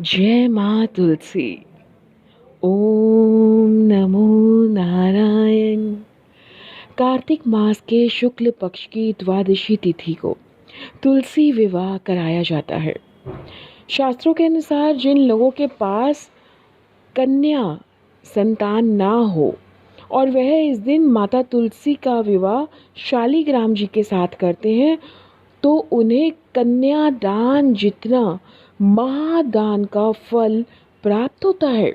जय माँ तुलसी। ओम नमो नारायण। कार्तिक मास के शुक्ल पक्ष की द्वादशी तिथि को तुलसी विवाह कराया जाता है। शास्त्रों के अनुसार जिन लोगों के पास कन्या संतान ना हो और वह इस दिन माता तुलसी का विवाह शालिग्राम जी के साथ करते हैं तो उन्हें कन्यादान जितना महादान का फल प्राप्त होता है।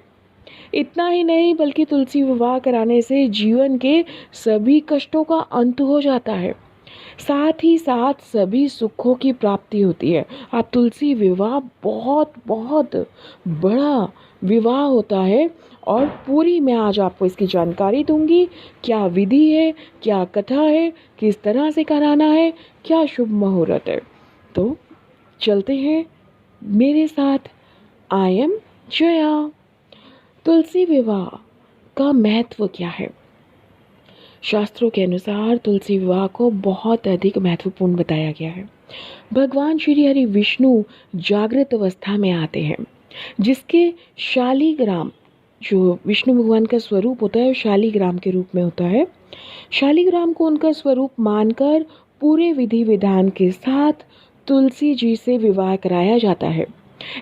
इतना ही नहीं बल्कि तुलसी विवाह कराने से जीवन के सभी कष्टों का अंत हो जाता है, साथ ही साथ सभी सुखों की प्राप्ति होती है। आप तुलसी विवाह बहुत बहुत बड़ा विवाह होता है और पूरी मैं आज आपको इसकी जानकारी दूंगी। क्या विधि है, क्या कथा है, किस तरह से कराना है, क्या शुभ मुहूर्त है। तो चलते हैं मेरे साथ। I am Jaya. तुलसी विवाह का महत्व क्या है? शास्त्रों के अनुसार तुलसी विवाह को बहुत अधिक महत्वपूर्ण बताया गया है। भगवान श्री हरि विष्णु जागृत अवस्था में आते हैं, जिसके शालिग्राम, जो विष्णु भगवान का स्वरूप होता है, शालिग्राम के रूप में होता है। शालिग्राम को उनका स्वरूप मानकर पूरे विधि विधान के साथ तुलसी जी से विवाह कराया जाता है।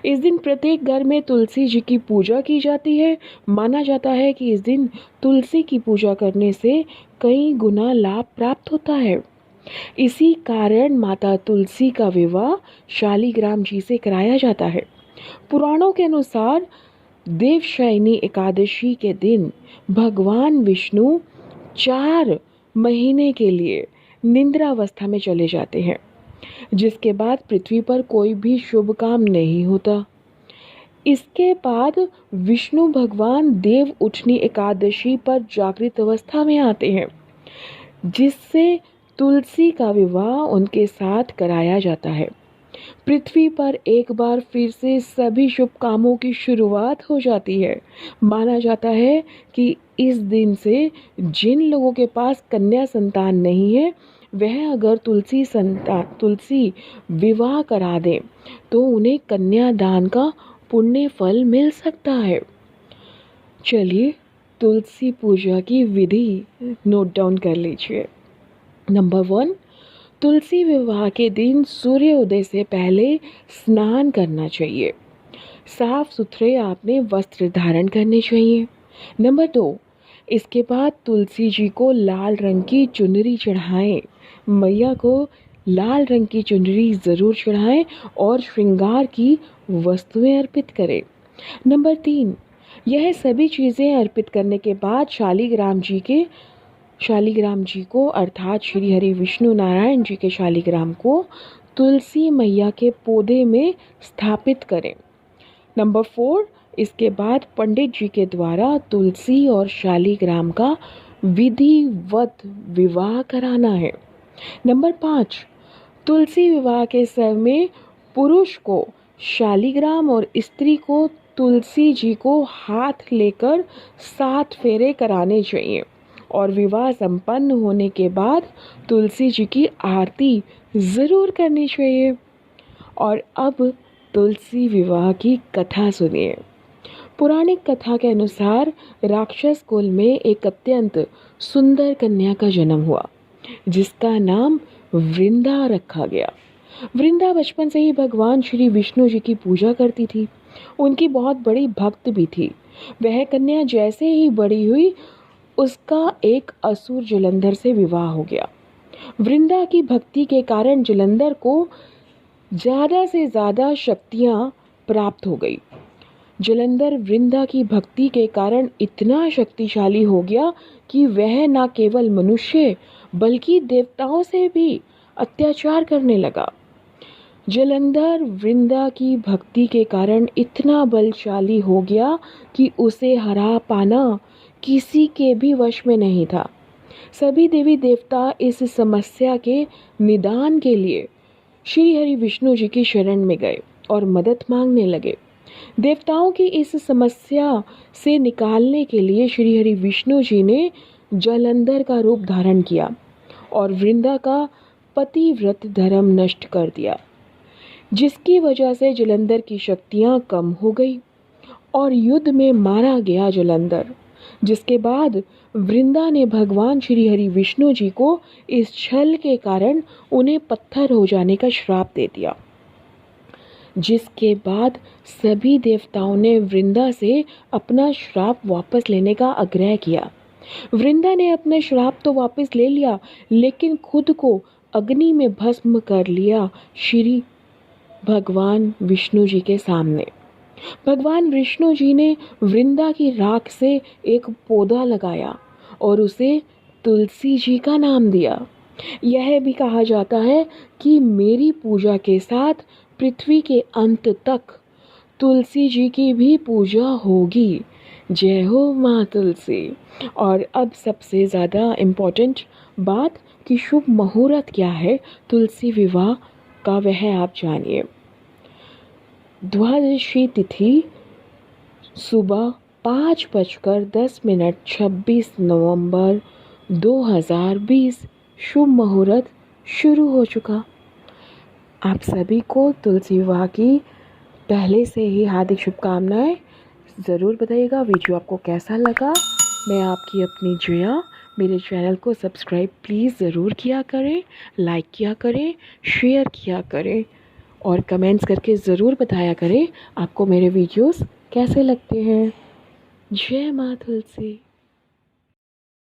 इस दिन प्रत्येक घर में तुलसी जी की पूजा की जाती है। माना जाता है कि इस दिन तुलसी की पूजा करने से कई गुना लाभ प्राप्त होता है। इसी कारण माता तुलसी का विवाह शालिग्राम जी से कराया जाता है। पुराणों के अनुसार देवशयनी एकादशी के दिन भगवान विष्णु 4 महीने के लिए निद्रावस्था में चले जाते हैं, जिसके बाद पृथ्वी पर कोई भी शुभ काम नहीं होता। इसके बाद विष्णु भगवान देव उठनी एकादशी पर जागृत अवस्था में आते हैं, जिससे तुलसी का विवाह उनके साथ कराया जाता है। पृथ्वी पर एक बार फिर से सभी शुभ कामों की शुरुआत हो जाती है। माना जाता है कि इस दिन से जिन लोगों के पास कन्या संतान नहीं है, वह अगर तुलसी विवाह करा दें तो उन्हें कन्यादान का पुण्य फल मिल सकता है। चलिए तुलसी पूजा की विधि नोट डाउन कर लीजिए। नंबर 1, तुलसी विवाह के दिन सूर्योदय से पहले स्नान करना चाहिए। साफ सुथरे आपने वस्त्र धारण करने चाहिए। नंबर 2, इसके बाद तुलसी जी को लाल रंग की चुनरी चढ़ाएं। मैया को लाल रंग की चुनरी ज़रूर चढ़ाएं और श्रृंगार की वस्तुएं अर्पित करें। नंबर 3, यह सभी चीज़ें अर्पित करने के बाद शालिग्राम जी को अर्थात श्री हरि विष्णु नारायण जी के शालिग्राम को तुलसी मैया के पौधे में स्थापित करें। नंबर 4, इसके बाद पंडित जी के द्वारा तुलसी और शालिग्राम का विधिवत विवाह कराना है। नंबर 5, तुलसी विवाह के समय पुरुष को शालिग्राम और स्त्री को तुलसी जी को हाथ लेकर 7 फेरे कराने चाहिए और विवाह संपन्न होने के बाद तुलसी जी की आरती ज़रूर करनी चाहिए। और अब तुलसी विवाह की कथा सुनिए। पौराणिक कथा के अनुसार राक्षस कुल में एक अत्यंत सुंदर कन्या का जन्म हुआ, जिसका नाम वृंदा रखा गया। वृंदा बचपन से ही भगवान श्री विष्णु जी की पूजा करती थी। उनकी बहुत बड़ी भक्त भी थी। वह कन्या जैसे ही बड़ी हुई, उसका एक असुर जलंधर से विवाह हो गया। वृंदा की भक्ति के कारण जलंधर को ज़्यादा से ज़्यादा शक्तियाँ प्राप्त हो गई। जलंधर वृंदा की भक्ति के कारण इतना शक्तिशाली हो गया कि वह न केवल मनुष्य बल्कि देवताओं से भी अत्याचार करने लगा। जलंधर वृंदा की भक्ति के कारण इतना बलशाली हो गया कि उसे हरा पाना किसी के भी वश में नहीं था। सभी देवी देवता इस समस्या के निदान के लिए श्री हरि विष्णु जी की शरण में गए और मदद मांगने लगे। देवताओं की इस समस्या से निकालने के लिए श्री हरि विष्णु जी ने जलंधर का रूप धारण किया और वृंदा का पतिव्रत धर्म नष्ट कर दिया। जिसकी वजह से जलंधर की शक्तियाँ कम हो गई और युद्ध में मारा गया जलंधर। जिसके बाद वृंदा ने भगवान श्री हरि विष्णु जी को इस छल के कारण उन्हें पत्थर हो जाने का श्राप दे दिया। जिसके बाद सभी देवताओं ने वृंदा से अपना श्राप वापस लेने का आग्रह किया। वृंदा ने अपना श्राप तो वापस ले लिया, लेकिन खुद को अग्नि में भस्म कर लिया श्री भगवान विष्णु जी के सामने। भगवान विष्णु जी ने वृंदा की राख से एक पौधा लगाया और उसे तुलसी जी का नाम दिया। यह भी कहा जाता है कि मेरी पूजा के साथ पृथ्वी के अंत तक तुलसी जी की भी पूजा होगी। जय हो माँ तुलसी। और अब सबसे ज़्यादा इम्पोर्टेंट बात कि शुभ मुहूर्त क्या है तुलसी विवाह का, वह आप जानिए। द्वादशी तिथि सुबह 5:10 26 नवंबर 2020 शुभ मुहूर्त शुरू हो चुका। आप सभी को तुलसी विवाह की पहले से ही हार्दिक शुभकामनाएं। ज़रूर बताइएगा वीडियो आपको कैसा लगा। मैं आपकी अपनी जया। मेरे चैनल को सब्सक्राइब प्लीज़ ज़रूर किया करें, लाइक किया करें, शेयर किया करें और कमेंट्स करके ज़रूर बताया करें आपको मेरे वीडियोस कैसे लगते हैं। जय माँ तुलसी।